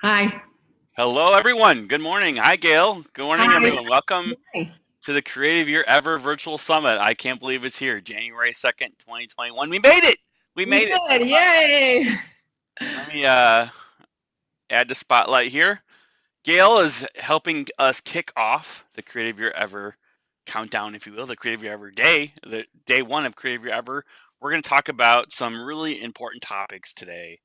Hi. Hello, everyone. Good morning. Hi, Gail. Good morning, Hi. everyone. Welcome Hi. to the Creative Year Ever Virtual Summit. I can't believe it's here, January 2nd, 2021. We made it. We We made it. did. Yay. Let me add the spotlight here. Gail is helping us kick off the Creative Year Ever countdown, if you will, the Creative Year Ever day, the day one of Creative Year Ever. We're going to talk about some really important topics today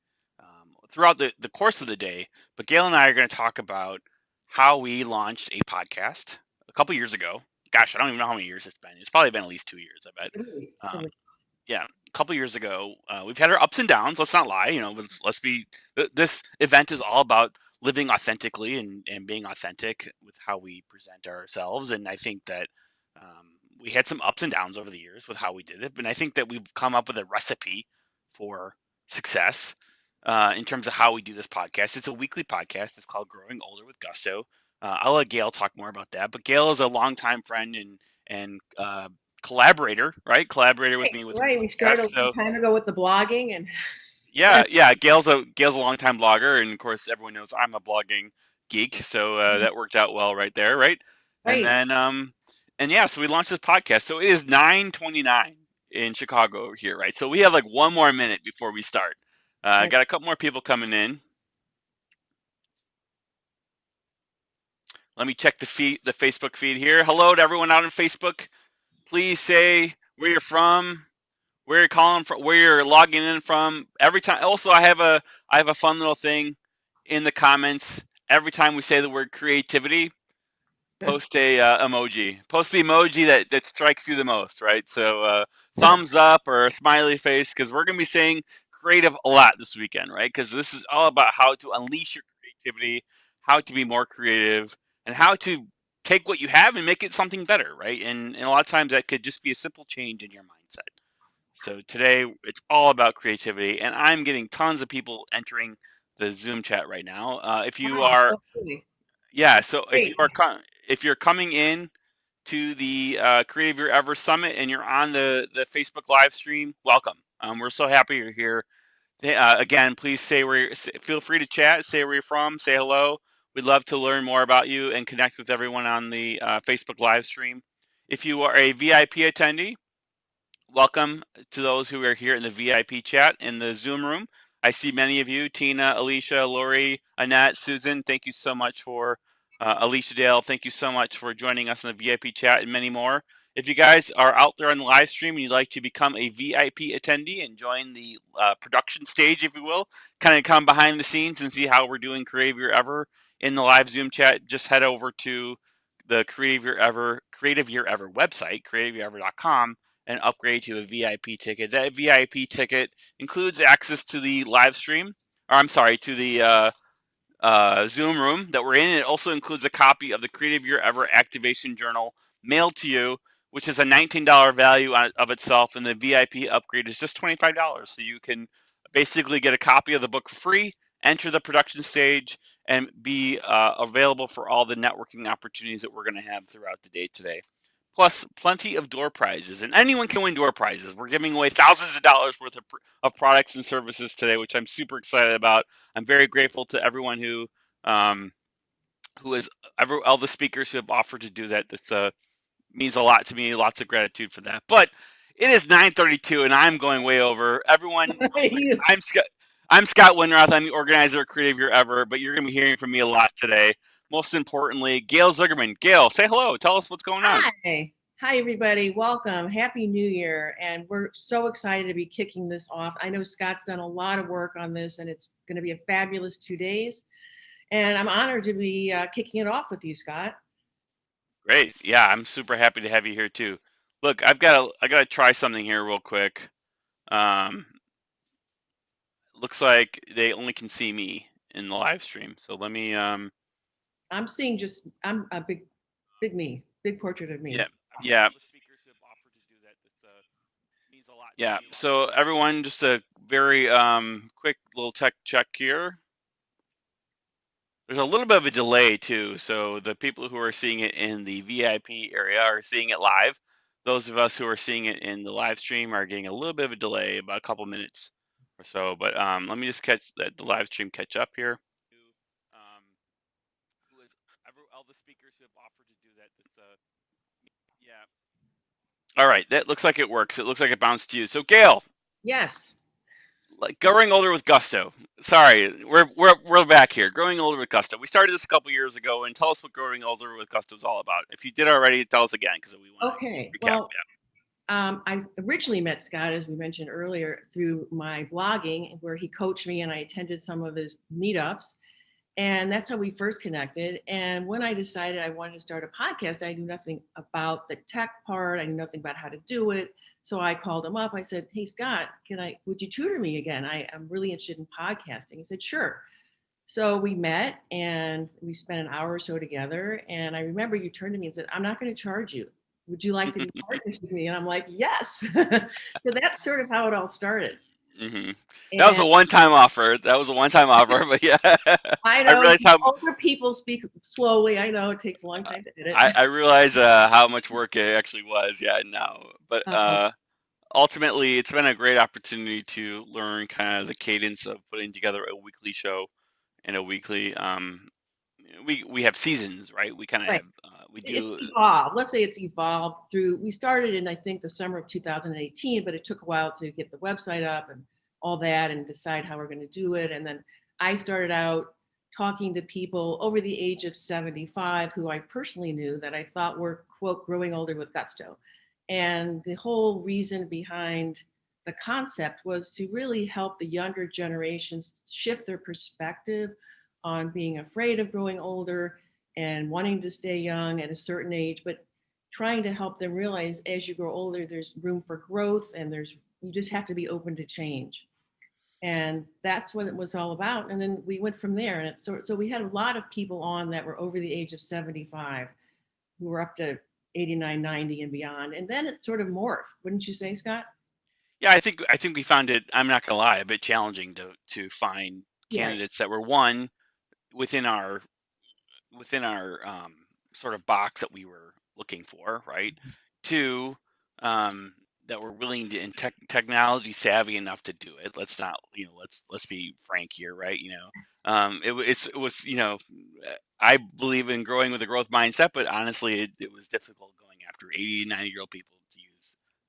throughout the course of the day. But Gail and I are going to talk about how we launched a podcast a couple years ago. Gosh, I don't even know how many years it's been. It's probably been at least 2 years, I bet. It Um, is. yeah, a couple years ago. We've had our ups and downs. Let's not lie. Let's be. This event is all about living authentically and being authentic with how we present ourselves. And I think that we had some ups and downs over the years with how we did it. But I think that we've come up with a recipe for success in terms of how we do this podcast. It's a weekly podcast. It's called Growing Older with Gusto. I'll let Gail talk more about that. But Gail is a longtime friend and collaborator, right? Collaborator with Right. me with the Right. We started a podcast. long So time ago with the blogging and yeah. Gail's a longtime blogger, and of course everyone knows I'm a blogging geek. So that worked out well right there, right? And right. then and yeah, so we launched this podcast. So it is 9:29 in Chicago over here, right? So we have like one more minute before we start. Right. Got a couple more people coming in. Let me check the Facebook feed here. Hello to everyone out on Facebook. Please say where you're from, where you're calling from, where you're logging in from. Every time. Also, I have a fun little thing in the comments. Every time we say the word creativity, post a emoji. Post the emoji that strikes you the most, right? So thumbs up or a smiley face, because we're gonna be saying creative a lot this weekend, right? Because this is all about how to unleash your creativity, how to be more creative, and how to take what you have and make it something better, right? And a lot of times that could just be a simple change in your mindset. So today it's all about creativity, and I'm getting tons of people entering the Zoom chat right now. If you Wow. are, So pretty. yeah, That's so great. if you're coming in to the Creative Your Ever Summit and you're on the Facebook live stream, welcome. We're so happy you're here. Again, please feel free to chat, say where you're from, say hello. We'd love to learn more about you and connect with everyone on the Facebook live stream. If you are a VIP attendee, welcome to those who are here in the VIP chat in the Zoom room. I see many of you, Tina, Alicia, Lori, Annette, Susan. Thank you so much for Alicia Dale. Thank you so much for joining us in the VIP chat and many more. If you guys are out there on the live stream and you'd like to become a VIP attendee and join the production stage, if you will, kind of come behind the scenes and see how we're doing Creative Year Ever in the live Zoom chat, just head over to the Creative Year Ever website, creativeyearever.com, and upgrade to a VIP ticket. That VIP ticket includes access to the live stream, or I'm sorry, to the Zoom room that we're in. It also includes a copy of the Creative Year Ever Activation Journal mailed to you, which is a $19 value of itself, and the VIP upgrade is just $25. So you can basically get a copy of the book for free, enter the production stage, and be available for all the networking opportunities that we're going to have throughout the day today. Plus, plenty of door prizes, and anyone can win door prizes. We're giving away thousands of dollars worth of products and services today, which I'm super excited about. I'm very grateful to everyone um, who is all the speakers who have offered to do that. This means a lot to me. Lots of gratitude for that. But it is 9:32, and I'm going way over. Everyone, real quick, You- I'm Scott. I'm Scott Winterroth. I'm the organizer of Creative Year Ever, but you're going to be hearing from me a lot today. Most importantly, Gail Zugerman. Gail, say hello. Tell us what's going on. Hi. Hi, everybody. Welcome. Happy New Year. And we're so excited to be kicking this off. I know Scott's done a lot of work on this, and it's going to be a fabulous 2 days. And I'm honored to be kicking it off with you, Scott. Great. Yeah, I'm super happy to have you here too. Look, I gotta try something here real quick. Um, looks like they only can see me in the live stream. So let me I'm seeing I'm a big me, big portrait of yeah, me. yeah. The speakers who have offered to do that. This means a lot to me. Yeah. So everyone, just a very quick little tech check here. There's a little bit of a delay too. So the people who are seeing it in the VIP area are seeing it live. Those of us who are seeing it in the live stream are getting a little bit of a delay, about a couple minutes or so. But let me just catch the live stream catch up here. All right, that looks like it works. It looks like it bounced to you. So, Gail, Yes. like growing older with gusto. Sorry, we're back here. Growing older with gusto. We started this a couple years ago, and tell us what growing older with gusto is all about. If you did already, tell us again because we want to Okay. recap. Well, I originally met Scott, as we mentioned earlier, through my blogging, where he coached me and I attended some of his meetups. And that's how we first connected. And when I decided I wanted to start a podcast, I knew nothing about the tech part. I knew nothing about how to do it. So I called him up. I said, "Hey, Scott, would you tutor me again? I'm really interested in podcasting." He said, "Sure." So we met and we spent an hour or so together. And I remember you turned to me and said, "I'm not going to charge you. Would you like to be Yeah. partners with me?" And I'm like, "Yes." So that's sort of how it all started. Hmm. That was And a one-time offer. That was a one-time offer, but yeah, I I know realize how older people speak slowly. I know it takes a long time to edit. I realize how much work it actually was. Yeah, now, but Um, ultimately, it's been a great opportunity to learn kind of the cadence of putting together a weekly show and a weekly. We have seasons, right? We kind of right. have we It's do. evolved. Let's say it's evolved through, we started in, I think, the summer of 2018, but it took a while to get the website up and all that and decide how we're going to do it. And then I started out talking to people over the age of 75 who I personally knew that I thought were, quote, growing older with gusto. And the whole reason behind the concept was to really help the younger generations shift their perspective on being afraid of growing older and wanting to stay young at a certain age, but trying to help them realize as you grow older, there's room for growth and you just have to be open to change. And that's what it was all about. And then we went from there. And so we had a lot of people on that were over the age of 75 who were up to 89, 90 and beyond. And then it sort of morphed. Wouldn't you say, Scott? Yeah, I think we found it. I'm not gonna lie, a bit challenging to find Yeah. candidates that were one within our sort of box that we were looking for, right? Two, um, that were willing to and technology savvy enough to do it. Let's not, let's be frank here, right? It was, I believe in growing with a growth mindset, but honestly, it was difficult going after 80, 90-year-old people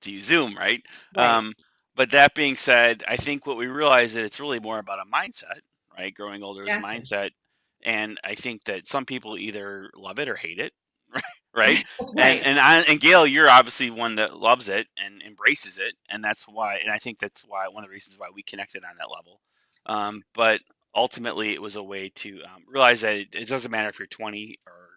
to use Zoom, right? Right. But that being said, I think what we realized that it's really more about a mindset, right? Growing older is a Exactly. mindset, and I think that some people either love it or hate it, right? That's And right. and Gail, you're obviously one that loves it and embraces it, and that's why. And I think that's why one of the reasons why we connected on that level. But ultimately, it was a way to realize that it doesn't matter if you're 20 or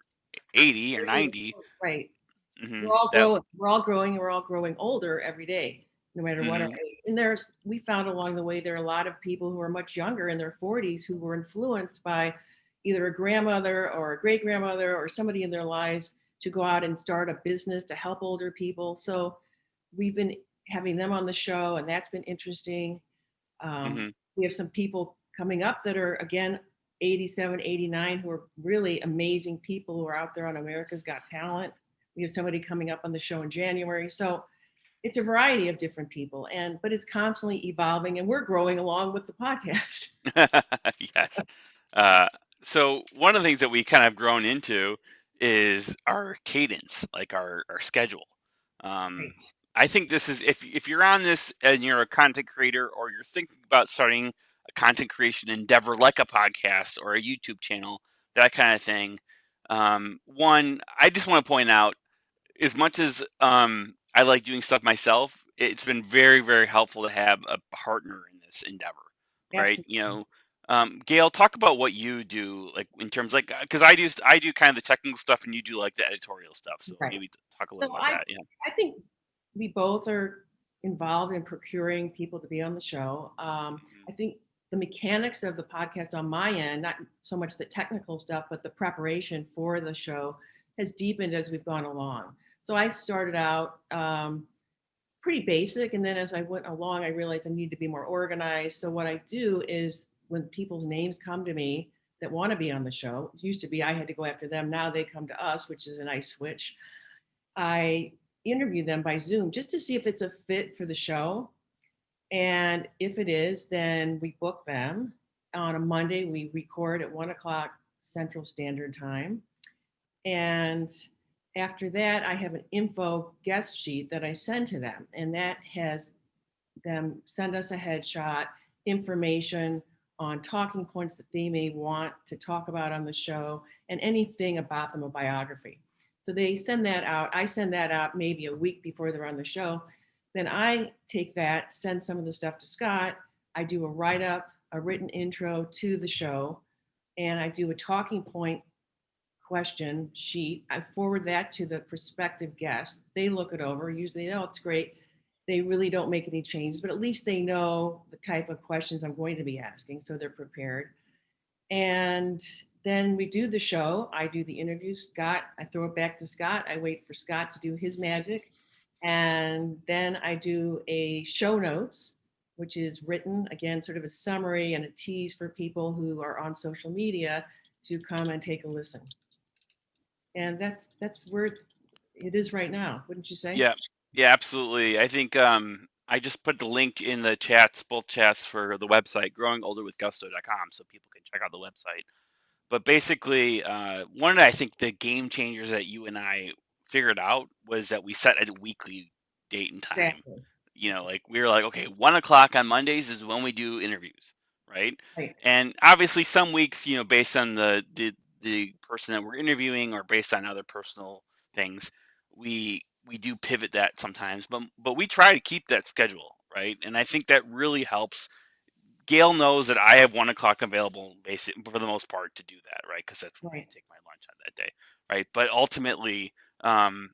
80 or 90. Right. Hmm. We're all That. growing. We're all growing, and we're all growing older every day, no matter what our Hmm. age. And we found along the way there are a lot of people who are much younger in their 40s who were influenced by either a grandmother or a great grandmother or somebody in their lives to go out and start a business to help older people. So we've been having them on the show, and that's been interesting. Hmm. We have some people coming up that are, again, 87, 89, who are really amazing people who are out there on America's Got Talent. We have somebody coming up on the show in January. So it's a variety of different people, but it's constantly evolving, and we're growing along with the podcast. Yes. Uh, so one of the things that we kind of grown into is our cadence, like our schedule. Um, Right. I think this is if you're on this and you're a content creator or you're thinking about starting a content creation endeavor like a podcast or a YouTube channel, that kind of thing. One, I just want to point out, as much as I like doing stuff myself, it's been very, very helpful to have a partner in this endeavor, right? Absolutely. Gail, talk about what you do, like in terms, like, because I do kind of the technical stuff, and you do like the editorial stuff. So Right. maybe talk a So little about that. Yeah. I think we both are involved in procuring people to be on the show. I think the mechanics of the podcast on my end, not so much the technical stuff, but the preparation for the show has deepened as we've gone along. So I started out pretty basic, and then as I went along, I realized I need to be more organized. So what I do is when people's names come to me that want to be on the show, it used to be I had to go after them. Now they come to us, which is a nice switch. I interview them by Zoom just to see if it's a fit for the show. And if it is, then we book them. On a Monday, we record at 1 o'clock Central Standard Time. And After that, I have an info guest sheet that I send to them, and that has them send us a headshot, information on talking points that they may want to talk about on the show, and anything about them, a biography. So they send that out. I send that out maybe a week before they're on the show. Then I take that, send some of the stuff to Scott. I do a write up, a written intro to the show, and I do a talking point question sheet. I forward that to the prospective guest. They look it over. Usually, oh, it's great. They really don't make any changes, but at least they know the type of questions I'm going to be asking, so they're prepared. And then we do the show. I do the interview. Scott, I throw it back to Scott. I wait for Scott to do his magic. And then I do a show notes, which is written, again, sort of a summary and a tease for people who are on social media to come and take a listen. And that's where it is right now, wouldn't you say? Yeah, yeah, absolutely. I think I just put the link in the chats, both chats for the website, growingolderwithgusto.com, so people can check out the website. But basically, one of I think the game changers that you and I figured out was that we set a weekly date and time. Exactly. Like we were like, okay, 1 o'clock on Mondays is when we do interviews, right? Right. And obviously, some weeks, based on the person that we're interviewing or based on other personal things, we do pivot that sometimes. But we try to keep that schedule, right? And I think that really helps. Gail knows that I have 1 o'clock available, basically for the most part, to do that, right? Because that's when I Right. take my lunch on that day, right? But ultimately, um,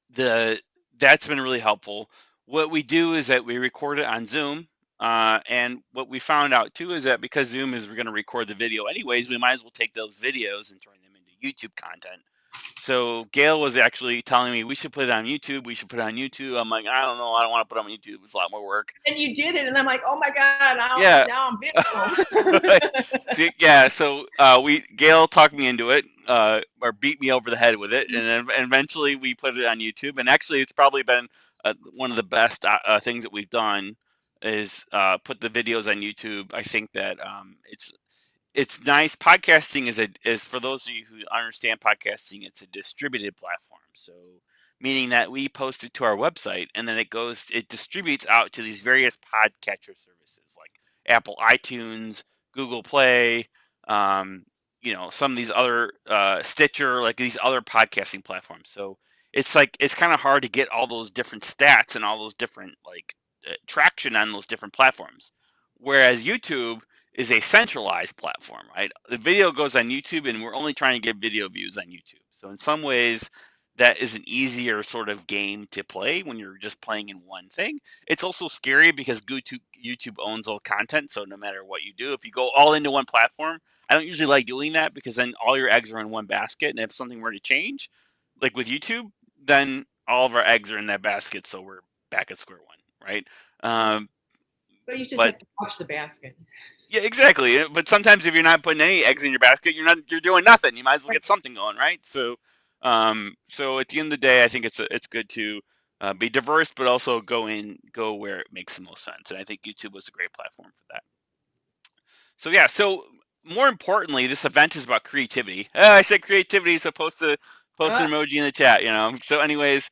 the that's been really helpful. What we do is that we record it on Zoom, and what we found out too is that because Zoom is we're going to record the video anyways, we might as well take those videos and turn them into YouTube content. So Gail was actually telling me we should put it on YouTube. We should put it on YouTube. I'm like, I don't know. I don't want to put it on YouTube. It's a lot more work. And you did it, and I'm like, oh my god, Yeah. now I'm visible. Right. So we Gail talked me into it, or beat me over the head with it, and then eventually we put it on YouTube. And actually, it's probably been one of the best things that we've done is put the videos on YouTube. I think that it's nice. Podcasting is for those of you who understand podcasting, it's a distributed platform. So meaning that we post it to our website and then it distributes out to these various podcatcher services like Apple iTunes, Google Play, some of these other Stitcher, like these other podcasting platforms. So it's like it's kind of hard to get all those different stats and all those different traction on those different platforms. Whereas YouTube is a centralized platform, right? The video goes on YouTube, and we're only trying to get video views on YouTube. So in some ways, that is an easier sort of game to play when you're just playing in one thing. It's also scary because YouTube owns all content, so no matter what you do, if you go all into one platform, I don't usually like doing that because then all your eggs are in one basket, and if something were to change, like with YouTube, then all of our eggs are in that basket, so we're back at square one, right? Um, But you just but have to watch the basket. yeah, exactly. But sometimes if you're not putting any eggs in your basket, you're doing nothing. You might as well Right. get something going, right? So at the end of the day, I think it's good to be diverse, but also go where it makes the most sense. And I think YouTube was a great platform for that. So yeah. So more importantly, this event is about creativity. I said creativity, so post Uh, an emoji in the chat. So anyways,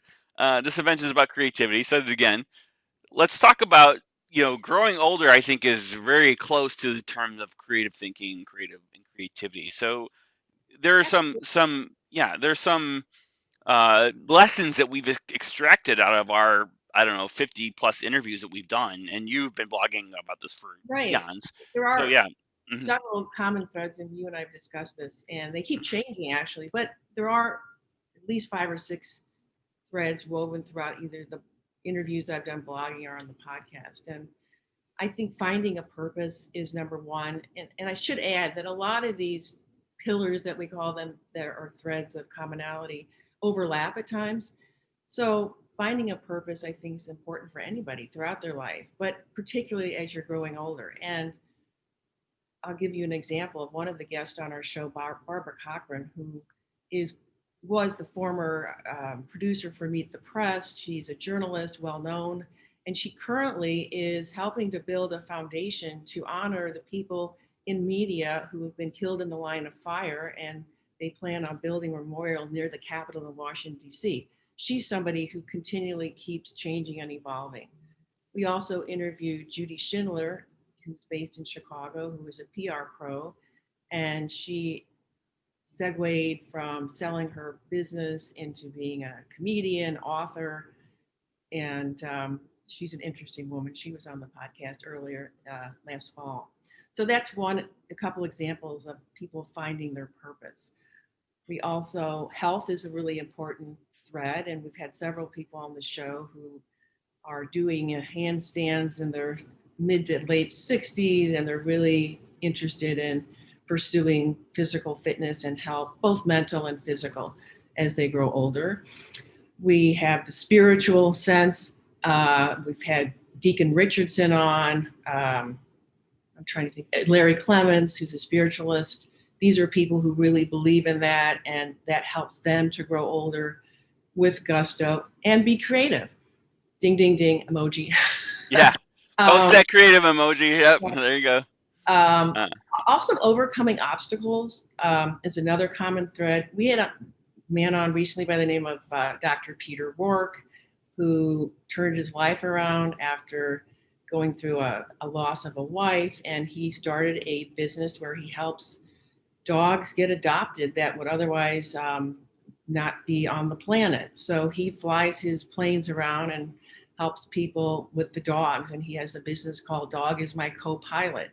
this event is about creativity. Said it again. Let's talk about growing older. I think is very close to the terms of creative thinking, creativity. So there are there's some lessons that we've extracted out of our, I don't know, 50 plus interviews that we've done, and you've been blogging about this for right. eons. There So are yeah. Hmm. several common threads, and you and I have discussed this, and they keep changing actually, but there are at least 5 or 6 threads woven throughout either the interviews I've done blogging or on the podcast. And I think finding a purpose is number one. And I should add that a lot of these pillars that we call them, there are threads of commonality, overlap at times. So finding a purpose, I think, is important for anybody throughout their life, but particularly as you're growing older. And I'll give you an example of one of the guests on our show, Barbara Cochran, who is was the former producer for Meet the Press. She's a journalist, well known, and she currently is helping to build a foundation to honor the people in media who have been killed in the line of fire and they plan on building a memorial near the Capitol in Washington, D.C. She's somebody who continually keeps changing and evolving. We also interviewed Judy Schindler, who's based in Chicago, who is a PR pro, and she segued from selling her business into being a comedian, author, and she's an interesting woman. She was on the podcast earlier last fall. So that's a couple examples of people finding their purpose. We also, health is a really important thread, and we've had several people on the show who are doing handstands in their mid to late 60s, and they're really interested in pursuing physical fitness and health, both mental and physical, as they grow older. We have the spiritual sense. We've had Deacon Richardson on. I'm trying to think. Larry Clements, who's a spiritualist. These are people who really believe in that, and that helps them to grow older with gusto and be creative. Ding, ding, ding, emoji. Yeah. Post that creative emoji. Yep. There you go. Also, overcoming obstacles is another common thread. We had a man on recently by the name of Dr. Peter Rourke, who turned his life around after going through a loss of a wife, and he started a business where he helps dogs get adopted that would otherwise not be on the planet. So he flies his planes around and helps people with the dogs, and he has a business called Dog is My Co-Pilot.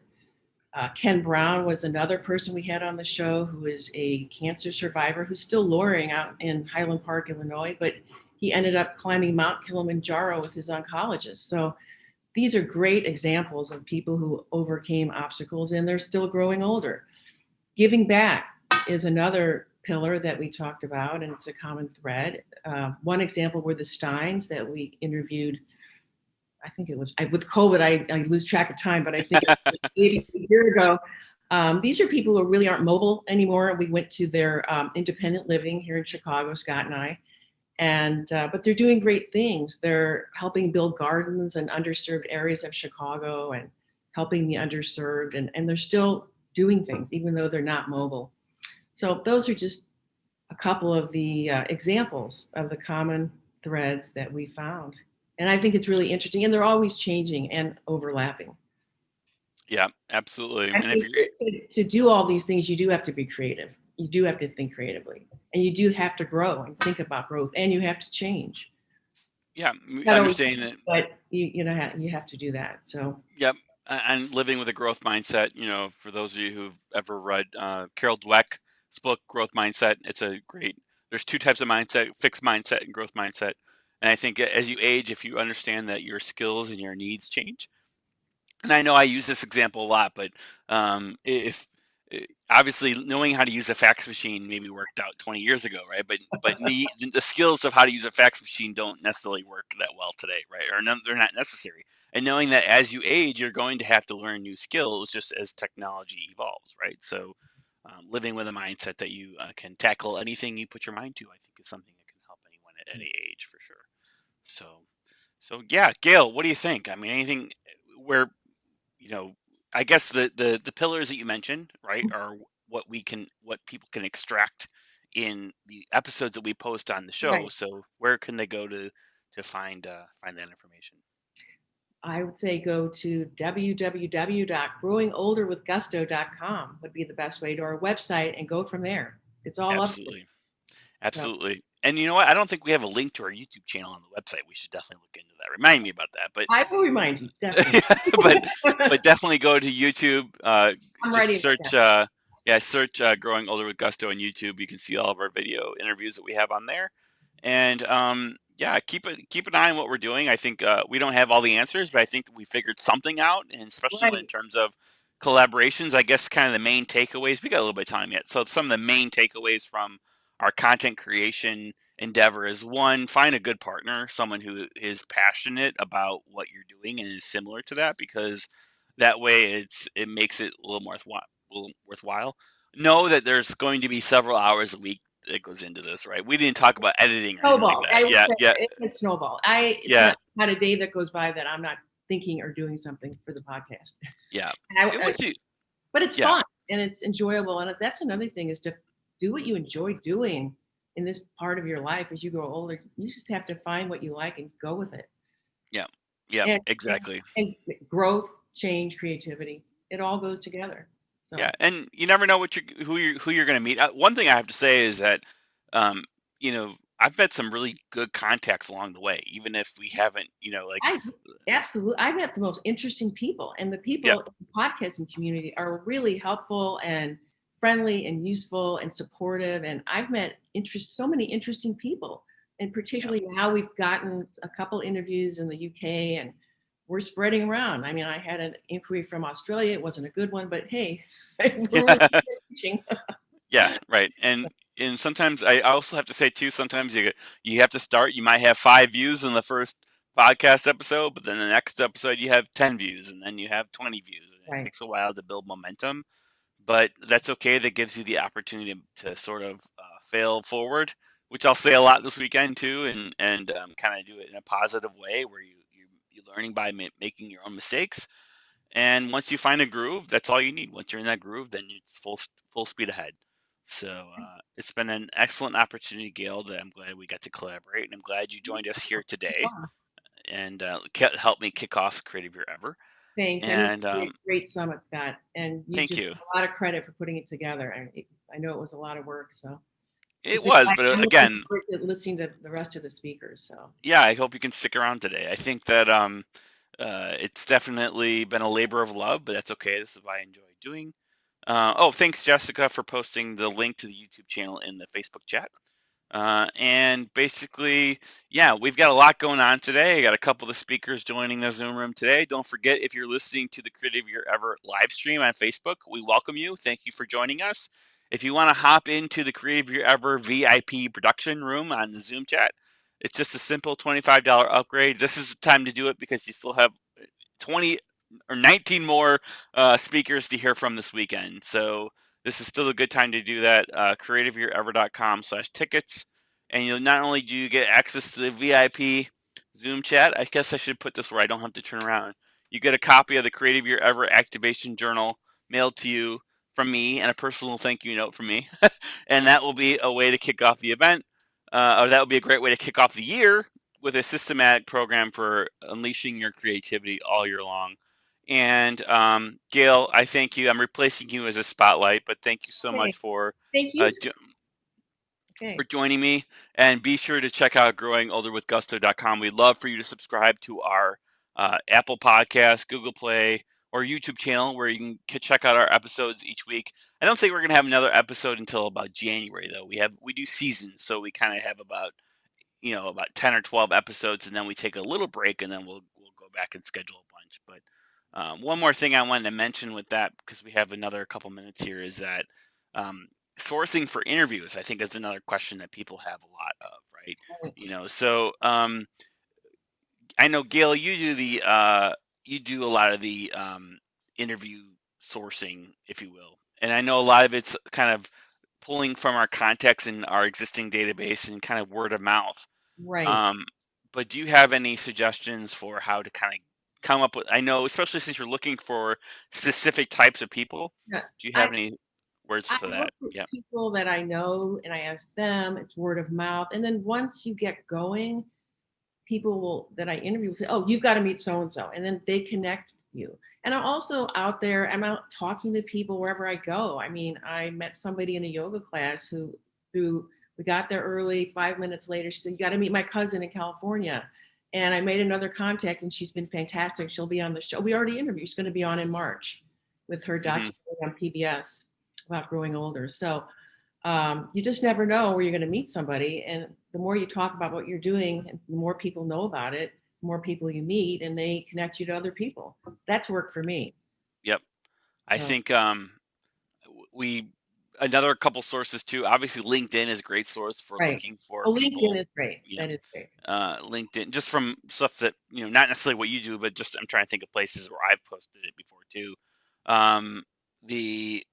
Ken Brown was another person we had on the show who is a cancer survivor who's still lawyering out in Highland Park, Illinois, but he ended up climbing Mount Kilimanjaro with his oncologist. So these are great examples of people who overcame obstacles and they're still growing older. Giving back is another pillar that we talked about, and it's a common thread. One example were the Steins that we interviewed. I think it was with COVID, I lose track of time, but I think it was maybe a year ago. These are people who really aren't mobile anymore. We went to their independent living here in Chicago, Scott and I, and but they're doing great things. They're helping build gardens in underserved areas of Chicago and helping the underserved, and they're still doing things even though they're not mobile. So those are just a couple of the examples of the common threads that we found. And I think it's really interesting, and they're always changing and overlapping. Yeah, absolutely. I And if think you're to do all these things, you do have to be creative. You do have to think creatively, and you do have to grow and think about growth, and you have to change. Not always, understanding that. but you have to do that. So Yep. And living with a growth mindset, for those of you who've ever read Carol Dweck's book, Growth Mindset, there's two types of mindset, fixed mindset and growth mindset. And I think as you age, if you understand that your skills and your needs change, and I know I use this example a lot, but if obviously knowing how to use a fax machine maybe worked out 20 years ago, right? But the skills of how to use a fax machine don't necessarily work that well today, right? Or they're not necessary. And knowing that as you age, you're going to have to learn new skills just as technology evolves, right? So living with a mindset that you can tackle anything you put your mind to, I think is something that can help anyone at any age for sure. So yeah, Gail, what do you think? I mean, anything where you know, I guess the pillars that you mentioned, right, are what people can extract in the episodes that we post on the show. right. So where can they go to find that information? I would say go to www.growingolderwithgusto.com would be the best way, to our website, and go from there. It's all up there. Absolutely. So Absolutely. And you know what? I don't think we have a link to our YouTube channel on the website. We should definitely look into that. Remind me about that. But I will remind you, definitely. but definitely go to YouTube. I'm Just writing search that search Growing Older with Gusto on YouTube. You can see all of our video interviews that we have on there. And yeah, keep an eye on what we're doing. I think we don't have all the answers, but I think that we figured something out, and especially in right. terms of collaborations. I guess kind of the main takeaways. We got a little bit of time yet, so some of the main takeaways from our content creation endeavor is: one, find a good partner, someone who is passionate about what you're doing and is similar to that, because that way it makes it a little worthwhile. Know that there's going to be several hours a week that goes into this, right? We didn't talk about editing or anything like Snowball. that. I would Yeah, say yeah, it's snowball. It's yeah, not a day that goes by that I'm not thinking or doing something for the podcast. yeah. And It would see. but it's Yeah, fun and it's enjoyable. And that's another thing, is to do what you enjoy doing in this part of your life as you grow older. You just have to find what you like and go with it. Yeah. Yeah. And and, Exactly. and growth, change, creativity, it all goes together. Yeah, So and you never know what who you're going to meet. One thing I have to say is that, um, I've met some really good contacts along the way, even if we haven't, like, I absolutely, I met the most interesting people, and the yeah, people in the podcasting community are really helpful and friendly and useful and supportive. And I've met so many interesting people, and yeah, particularly now we've gotten a couple interviews in the UK, and we're spreading around. I mean, I had an inquiry from Australia. It wasn't a good one, but hey, we're yeah, reaching. yeah, right. And sometimes I also have to say too, sometimes you have to start. You might have 5 views in the first podcast episode, but then the next episode you have 10 views, and then you have 20 views, and it Right. takes a while to build momentum. But that's okay. That gives you the opportunity to sort of fail forward, which I'll say a lot this weekend too, and kind of do it in a positive way where you're learning by making your own mistakes. And once you find a groove, that's all you need. Once you're in that groove, then it's full speed ahead. So it's been an excellent opportunity, Gail. That I'm glad we got to collaborate, and I'm glad you joined us here today and helped me kick off Creative Year Ever. Thanks. And it And was a great summit, Scott. And you thank just you. have a lot of credit for putting it together. I know it was a lot of work. So It was, but I'm looking again, forward to listening to the rest of the speakers. So yeah, I hope you can stick around today. I think that it's definitely been a labor of love, but that's okay. This is what I enjoy doing. Oh, thanks, Jessica, for posting the link to the YouTube channel in the Facebook chat. And basically, yeah, we've got a lot going on today. I got a couple of speakers joining the Zoom room today. Don't forget, if you're listening to the Creative Year Ever live stream on Facebook, we welcome you. Thank you for joining us. If you want to hop into the Creative Year Ever VIP production room on the Zoom chat, it's just a simple $25 upgrade. This is the time to do it because you still have 20 or 19 more speakers to hear from this weekend. So this is still a good time to do that. creativeyearever.com/tickets. And you'll not only do you get access to the VIP Zoom chat, I guess I should put this where I don't have to turn around. You get a copy of the Creative Year Ever Activation Journal mailed to you from me and a personal thank you note from me. And that will be a way to kick off the event, or that would be a great way to kick off the year with a systematic program for unleashing your creativity all year long. And Gail, I thank you. I'm replacing you as a spotlight, but thank you so okay. much for Thank uh, you. jo- Okay. joining me. And be sure to check out growingolderwithgusto.com. We'd love for you to subscribe to our Apple Podcast, Google Play, or YouTube channel where you can check out our episodes each week. I don't think we're gonna have another episode until about January though. We do seasons, so we kind of have about 10 or 12 episodes, and then we take a little break, and then we'll go back and schedule a bunch. But one more thing I wanted to mention with that, because we have another couple minutes here, is that um, sourcing for interviews, I think, is another question that people have a lot of, right? So I know, Gail, you do a lot of the interview sourcing, if you will, and I know a lot of it's kind of pulling from our contacts in our existing database and kind of word of mouth. Right. um, but do you have any suggestions for how to kind of come up with? I know, especially since you're looking for specific types of people. Yeah. Do you I have any words I for that? look at Yeah. people that I know and I ask them. It's word of mouth, and then once you get going, that I interview will say, "Oh, you've got to meet so and so," and then they connect you. And I'm also out there. I'm out talking to people wherever I go. I mean, I met somebody in a yoga class who we got there early. 5 minutes later, she said, "You got to meet my cousin in California." And I made another contact, and she's been fantastic. She'll be on the show. We already interviewed. She's going to be on in March with her Hmm. documentary on PBS about growing older. So you just never know where you're going to meet somebody. And the more you talk about what you're doing, the more people know about it, the more people you meet, and they connect you to other people. That's worked for me. Yep. I So, think we another couple sources too. Obviously, LinkedIn is a great source for right. looking for Oh, LinkedIn people. is great. You That is great. LinkedIn, just from stuff that not necessarily what you do, but just I'm trying to think of places where I've posted it before too. Um, the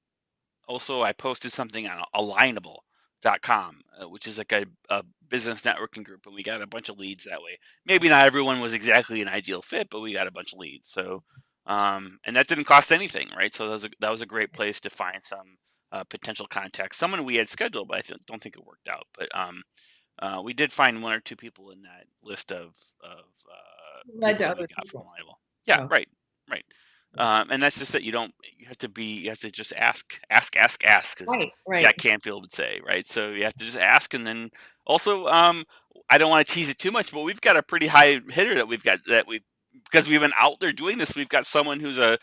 Also, I posted something on alignable.com, which is like a business networking group, and we got a bunch of leads that way. Maybe not everyone was exactly an ideal fit, but we got a bunch of leads. So, and that didn't cost anything, right? So that was a great place to find some potential contacts. Someone we had scheduled, but don't think it worked out. But we did find one or two people in that list of Led people to that we other got from people. Reliable. Yeah, So, right. And that's just that you have to just ask, as right, right. Jack Canfield would say, right? So you have to just ask, and then also, I don't want to tease it too much, but we've got a pretty high hitter because we've been out there doing this. We've got someone who's a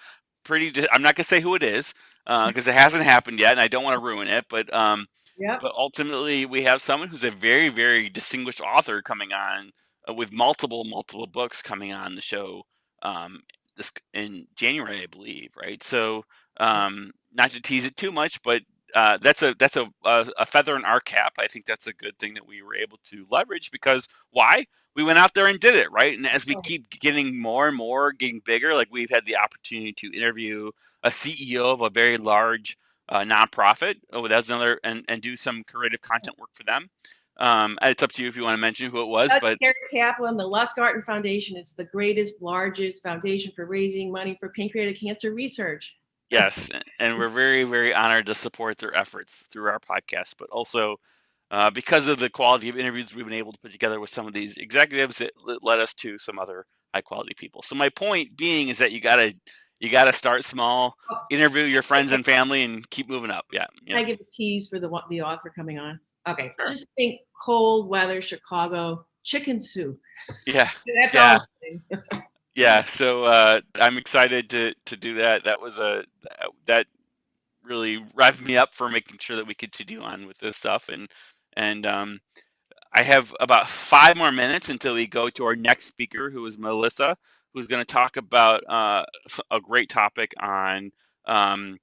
I'm not gonna say who it is, because it hasn't happened yet, and I don't want to ruin it, Yep. but ultimately, we have someone who's a very, very distinguished author coming on, with multiple books coming on the show, this in January, I believe, right? So, not to tease it too much, but that's a feather in our cap. I think that's a good thing that we were able to leverage, because why? We went out there and did it, right? And as we keep getting more and more, getting bigger, like we've had the opportunity to interview a CEO of a very large nonprofit. Oh, that's another, and do some creative content work for them. It's up to you if you want to mention who it was, That's but Carrie Kaplan, the Lustgarten Foundation. It's the greatest, largest foundation for raising money for pancreatic cancer research. yes, and we're very, very honored to support their efforts through our podcast, but also because of the quality of interviews we've been able to put together with some of these executives, it led us to some other high quality people. So my point being is that you gotta start small, interview your friends and family, and keep moving up. Yeah, Can yeah, I give a tease for the author coming on? Okay, sure. just think cold weather, Chicago, chicken soup. Yeah, That's all yeah. I'm saying. Yeah, so I'm excited to do that. That really revved me up for making sure that we continue on with this stuff, and I have about 5 more minutes until we go to our next speaker, who is Melissa, who's going to talk about a great topic on um,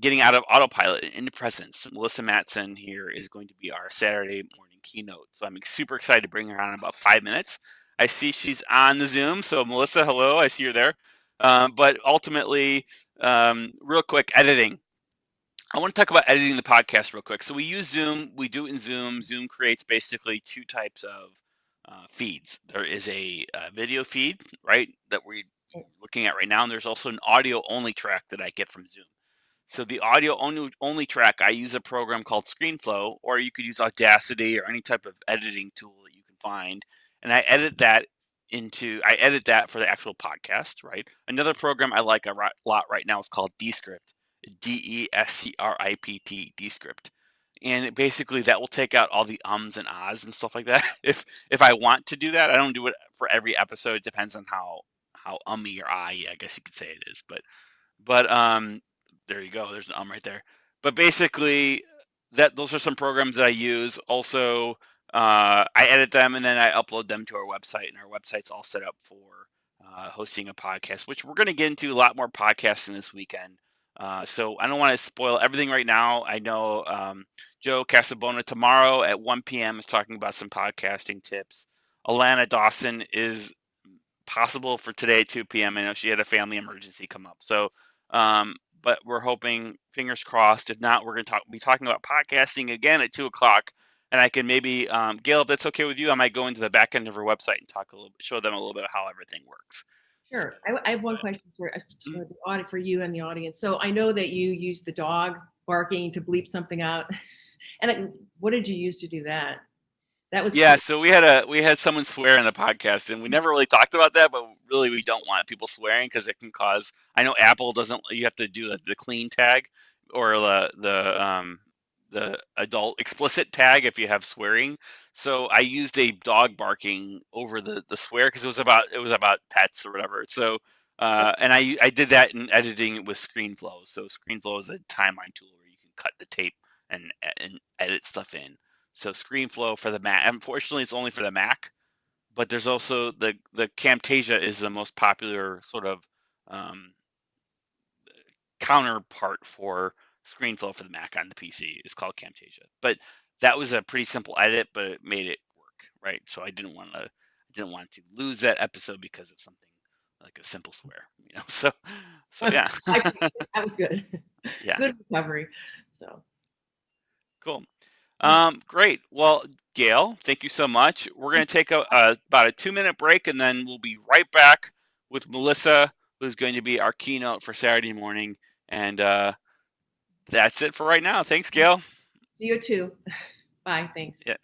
getting out of autopilot and into presence. Melissa Matson here is going to be our Saturday morning keynote. So I'm super excited to bring her on in about 5 minutes. I see she's on the Zoom. So Melissa, hello. I see you're there. But ultimately, real quick, editing. I want to talk about editing the podcast real quick. So we use Zoom. We do it in Zoom. Zoom creates basically two types of feeds. There is a video feed, right, that we're looking at right now, and there's also an audio only track that I get from Zoom. So the audio only track, I use a program called ScreenFlow, or you could use Audacity or any type of editing tool that you can find, and I edit that for the actual podcast, right? Another program I like a lot right now is called Descript, Descript, Descript, and basically that will take out all the ums and ahs and stuff like that. If I want to do that, I don't do it for every episode. It depends on how ummy or ah, I guess you could say it is, but there you go. There's an right there. But basically, those are some programs that I use. Also, I edit them and then I upload them to our website, and our website's all set up for hosting a podcast, which we're going to get into a lot more podcasting this weekend. So I don't want to spoil everything right now. I know Joe Casabona tomorrow at 1 p.m. is talking about some podcasting tips. Alana Dawson is possible for today at 2 p.m. I know she had a family emergency come up. So, but we're hoping, fingers crossed. If not, we're going to be talking about podcasting again at 2 o'clock. And I can maybe, Gail, if that's okay with you, I might go into the back end of her website and talk a little bit, show them a little bit of how everything works. So, Sure. I have one but, question for the audit for you and the audience. So I know that you use the dog barking to bleep something out. And what did you use to do that? That was yeah, cool. so we had someone swear in the podcast, and we never really talked about that, but really we don't want people swearing because it can cause. I know Apple doesn't. You have to do the clean tag or the adult explicit tag if you have swearing. So I used a dog barking over the swear because it was about pets or whatever. So and I did that in editing with ScreenFlow. So ScreenFlow is a timeline tool where you can cut the tape and edit stuff in. So ScreenFlow for the Mac. Unfortunately, it's only for the Mac, but there's also the Camtasia is the most popular sort of um, counterpart for ScreenFlow for the Mac on the PC. It's called Camtasia. But that was a pretty simple edit, but it made it work, right? So I didn't want to lose that episode because of something like a simple swear. So yeah. I appreciate it. That was good. Yeah, Good recovery. So cool. Great. Well, Gail, thank you so much. We're going to take about a 2-minute break, and then we'll be right back with Melissa, who's going to be our keynote for Saturday morning. And That's it for right now. Thanks, Gail. See you too. Bye. Thanks. Yeah.